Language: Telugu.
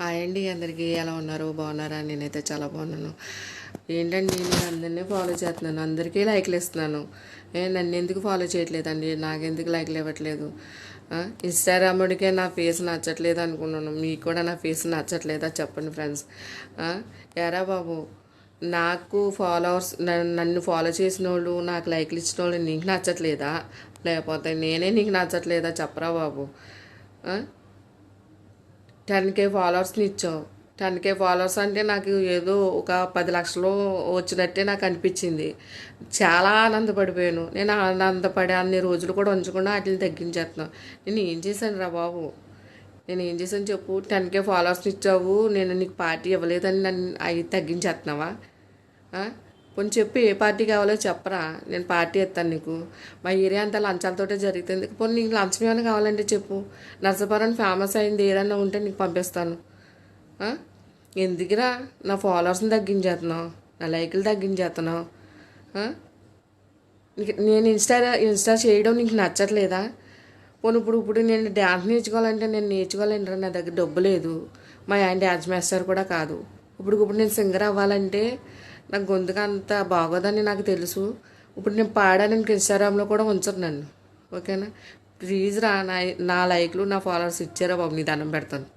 హాయ్ అండి, అందరికీ ఎలా ఉన్నారు? బాగున్నారా? నేనైతే చాలా బాగున్నాను. ఏంటండి, నేను అందరినీ ఫాలో చేస్తున్నాను, అందరికీ లైక్లు ఇస్తున్నాను. నన్ను ఎందుకు ఫాలో చేయట్లేదండి? నాకెందుకు లైక్లు ఇవ్వట్లేదు? ఇన్స్టాగ్రామ్డికే నా ఫేస్ నచ్చట్లేదు అనుకున్నాను. మీకు కూడా నా ఫేస్ నచ్చట్లేదా చెప్పండి ఫ్రెండ్స్. ఎరా బాబు, నాకు ఫాలోవర్స్, నన్ను ఫాలో చేసిన వాళ్ళు, నాకు లైక్లు ఇచ్చిన వాళ్ళు నీకు నచ్చట్లేదా? లేకపోతే నేనే నీకు నచ్చట్లేదా? చెప్పరా బాబు. 10K ఫాలోవర్స్ని ఇచ్చావు. 10K ఫాలోవర్స్ అంటే నాకు ఏదో ఒక 10 లక్షలు వచ్చినట్టే నాకు అనిపించింది. చాలా ఆనందపడిపోయాను. నేను ఆనందపడే అన్ని రోజులు కూడా ఉంచకుండా వాటిని తగ్గించేస్తున్నాను. నేను ఏం చేశాను రా బాబు? నేను ఏం చేశాను చెప్పు? 10K ఫాలోవర్స్ని ఇచ్చావు, నేను నీకు పార్టీ ఇవ్వలేదని నన్ను అవి తగ్గించేస్తున్నావా? కొంచెం చెప్పి ఏ పార్టీ కావాలో చెప్పరా, నేను పార్టీ ఇస్తాను నీకు. మా ఏరియా అంతా లంచాలతోటే జరుగుతుంది. పోనీ నీకు లంచం ఏమైనా కావాలంటే చెప్పు. నర్సపురం ఫేమస్ అయింది ఏదన్నా ఉంటే నీకు పంపిస్తాను. ఎందుకురా నా ఫాలోవర్స్ని తగ్గించేస్తున్నావు, నా లైకులు తగ్గించేస్తున్నావు? నేను ఇన్స్టా చేయడం నీకు నచ్చట్లేదా? పోనీ ఇప్పుడు నేను డ్యాన్స్ నేర్చుకోవాలంటే నేను నేర్చుకోవాలంటారా? నా దగ్గర డబ్బు లేదు. మా ఆయన డ్యాన్స్ మాస్టర్ కూడా కాదు. ఇప్పుడు నేను సింగర్ అవ్వాలంటే నాకు గొంతుగా అంత బాగోదని నాకు తెలుసు. ఇప్పుడు నేను పాడడానికి ఇన్స్టాగ్రామ్లో కూడా ఉంచరు నన్ను. ఓకేనా? ప్లీజ్ రా, నా లైక్లు నా ఫాలోవర్స్ ఇచ్చారా బాబు, నీ దండం పెడతాను.